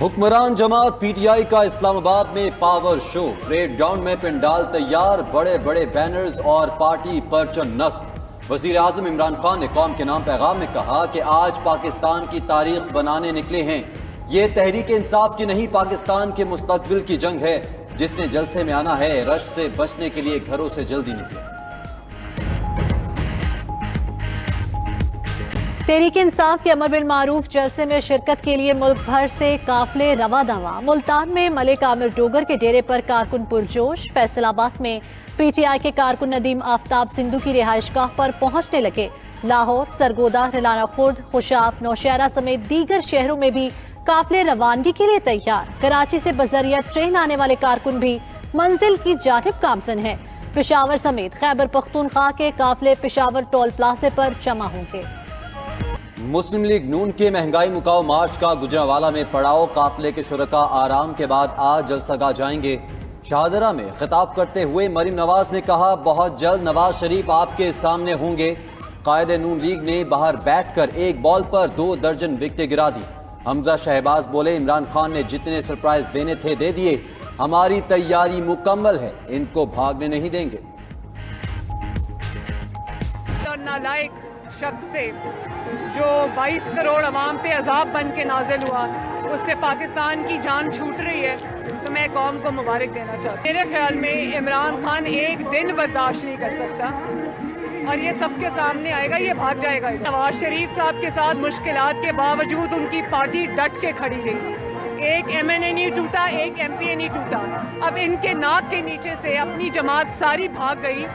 हुक्मरान जमात पीटीआई का इस्लामाबाद में पावर शो। परेड ग्राउंड में पंडाल तैयार, बड़े बड़े बैनर्स और पार्टी परचम नस्ब। वजीर आजम इमरान खान ने कौम के नाम पैगाम में कहा कि आज पाकिस्तान की तारीख बनाने निकले हैं। ये तहरीक इंसाफ की नहीं, पाकिस्तान के मुस्तकबिल की जंग है। जिसने जलसे में आना है, रश से बचने के लिए घरों से जल्दी निकले। तहरीक इंसाफ के अमर बिल मारूफ जलसे में शिरकत के लिए मुल्क भर से काफिले रवा दवा। मुल्तान में मलिक आमिर डोगर के डेरे पर कारकुन पुरजोश। फैसलाबाद में पीटीआई के कारकुन नदीम आफ्ताब सिंधु की रिहाइशगाह पर पहुंचने लगे। लाहौर, सरगोदा, रिलाना खुर्द, खुशाब, नौशहरा समेत दीगर शहरों में भी काफिले रवानगी के लिए तैयार। कराची से बजरिया ट्रेन आने वाले कारकुन भी मंजिल की जानिब गामजन है। पेशावर समेत खैबर पख्तूनख्वा के काफिले पेशावर टोल प्लाजे पर जमा होंगे। मुस्लिम लीग नून के महंगाई मुकाओ मार्च का गुजरांवाला में पड़ाव। काफिले के शुरका आराम के बाद आज जलसगाह जाएंगे। शाहदरा में खिताब करते हुए मरीम नवाज ने कहा, बहुत जल्द नवाज शरीफ आपके सामने होंगे। कायदे नून लीग ने बाहर बैठकर एक बॉल पर 2 दर्जन विकेटें गिरा दी। हमजा शहबाज बोले, इमरान खान ने जितने सरप्राइज देने थे दे दिए, हमारी तैयारी मुकम्मल है, इनको भागने नहीं देंगे। नालायक शख्स से जो 22 करोड़ अवाम पे अजाब बन के नाजिल हुआ, उससे पाकिस्तान की जान छूट रही है, तो मैं कौम को मुबारक देना चाहती हूँ। मेरे ख्याल में इमरान खान एक दिन बर्दाश्त नहीं कर सकता और ये सबके सामने आएगा, ये भाग जाएगा। नवाज शरीफ साहब के साथ मुश्किलात के बावजूद उनकी पार्टी डट के खड़ी रही। एक MNA नहीं टूटा, एक MPA नहीं टूटा। अब इनके नाक के नीचे से अपनी जमात सारी भाग गई।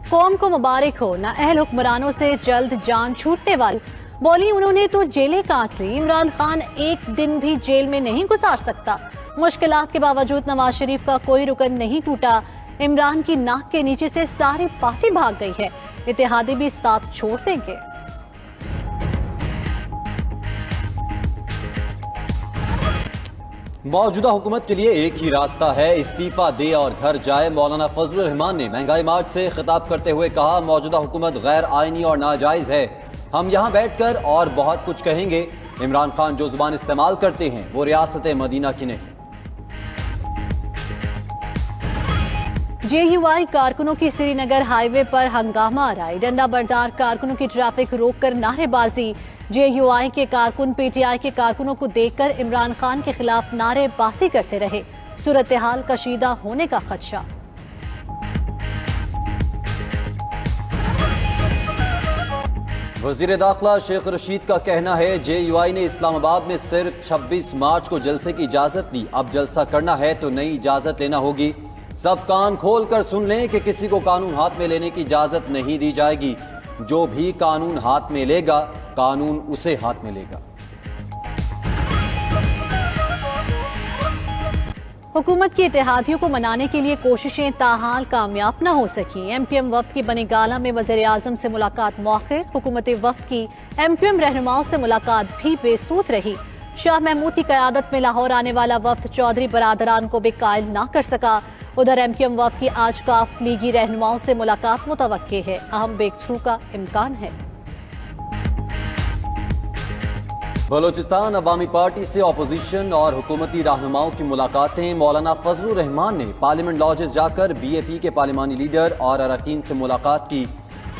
कौम को मुबारक हो, ना अहल हुक्मरानों से जल्द जान छूटने वाली। बोली, उन्होंने तो जेलें काट ली, इमरान खान एक दिन भी जेल में नहीं गुजार सकता। मुश्किलात के बावजूद नवाज शरीफ का कोई रुकन नहीं टूटा। इमरान की नाक के नीचे से सारी पार्टी भाग गई है, इत्तेहादी भी साथ छोड़ देंगे। मौजूदा हुकूमत के लिए एक ही रास्ता है, इस्तीफा दे और घर जाए। मौलाना फजलुर रहमान ने महंगाई मार्च से खिताब करते हुए कहा, मौजूदा हुकूमत गैर आईनी और नाजायज है। हम यहाँ बैठकर और बहुत कुछ कहेंगे। इमरान खान जो जुबान इस्तेमाल करते हैं वो रियासत मदीना की नहीं। JUI कारकुनों की श्रीनगर हाईवे पर हंगामा आराई। डंडा बरदार कारकुनों की ट्रैफिक रोककर नारेबाजी। JUI के कारकुन PTI के कारकुनों को देखकर इमरान खान के खिलाफ नारेबाजी करते रहे। सूरत हाल कशीदा होने का खदशा। वजीर दाखिला शेख रशीद का कहना है, JUI ने इस्लामाबाद में सिर्फ 26 मार्च को जलसे की इजाजत दी। अब जलसा करना है तो नई इजाजत लेना होगी। सब कान खोल कर सुन लें कि किसी को कानून हाथ में लेने की इजाजत नहीं दी जाएगी। जो भी कानून हाथ में लेगा, कानून उसे हाथ में लेगा। हुकूमत की इत्तेहादियों को मनाने के लिए कोशिशें ताहाल कामयाब न हो सकी। MQM वफ्द की बनीगाला में वज़ीर आज़म से मुलाकात मौखिर। हुकूमत वफ्द की MQM रहनुमाओं से मुलाकात भी बेसूद रही। शाह महमूद की क़यादत में लाहौर आने वाला वफ्द चौधरी बरादरान को भी कायल न कर सका। उधर MQM वफ्द की आज काफ लीगी रहनुमाओं से मुलाकात मुतवक्के है। अहम ब्रेक थ्रू का इम्कान है। बलोचिस्तान अवामी पार्टी से अपोजिशन और हुकूमती रहनुमाओं की मुलाकातें। मौलाना फजलुर रहमान ने पार्लियामेंट लॉजेस जाकर BAP के पार्लिमानी लीडर और अरकान से मुलाकात की।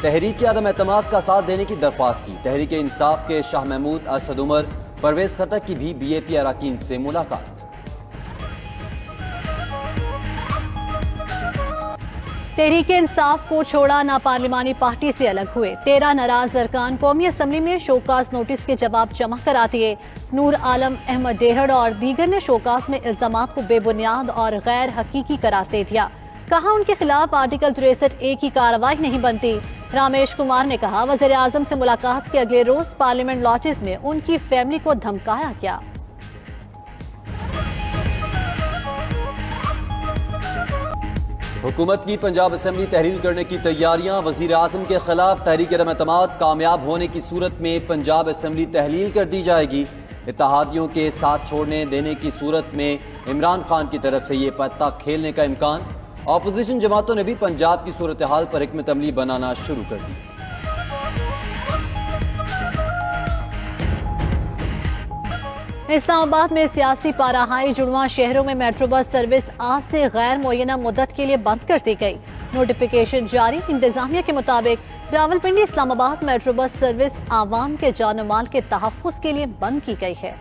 तहरीक अदम एतमाद का साथ देने की दरख्वास्त की। तहरीक इंसाफ के शाह महमूद, असद उमर, परवेज खटक की भी BAP अरकान से मुलाकात। तहरीक इंसाफ को छोड़ा, ना पार्लिमानी पार्टी से अलग हुए। 13 नाराज अरकान कौमी असम्बली में शोकाज नोटिस के जवाब जमा करा दिए। नूर आलम, अहमद डेहड़ और दीगर ने शोकाज में इल्जामात को बेबुनियाद और गैर हकीकी करार दे दिया। कहा, उनके खिलाफ आर्टिकल 63A की कार्रवाई नहीं बनती। रामेश कुमार ने कहा, वज़ीर आज़म से मुलाकात के अगले रोज पार्लियामेंट लॉजेस में उनकी फैमिली को धमकाया गया। हुकूमत की पंजाब असेंबली तहलील करने की तैयारियां। वजीर आजम के खिलाफ तहरीक अदम एतमाद कामयाब होने की सूरत में पंजाब असेंबली तहलील कर दी जाएगी। इत्तेहादियों के साथ छोड़ने देने की सूरत में इमरान खान की तरफ से ये पत्ता खेलने का इम्कान। अपोजिशन जमातों ने भी पंजाब की सूरत हाल पर हिकमत अमली बनाना शुरू कर दी। इस्लामाबाद में सियासी पाराहाई जुड़वा शहरों में मेट्रो बस सर्विस आज से गैर मुअय्यना मुद्दत के लिए बंद कर दी गई। नोटिफिकेशन जारी। इंतजामिया के मुताबिक Rawalpindi Islamabad metro bus service आवाम के जान माल के तहफ्फुज़ के लिए बंद की गई है।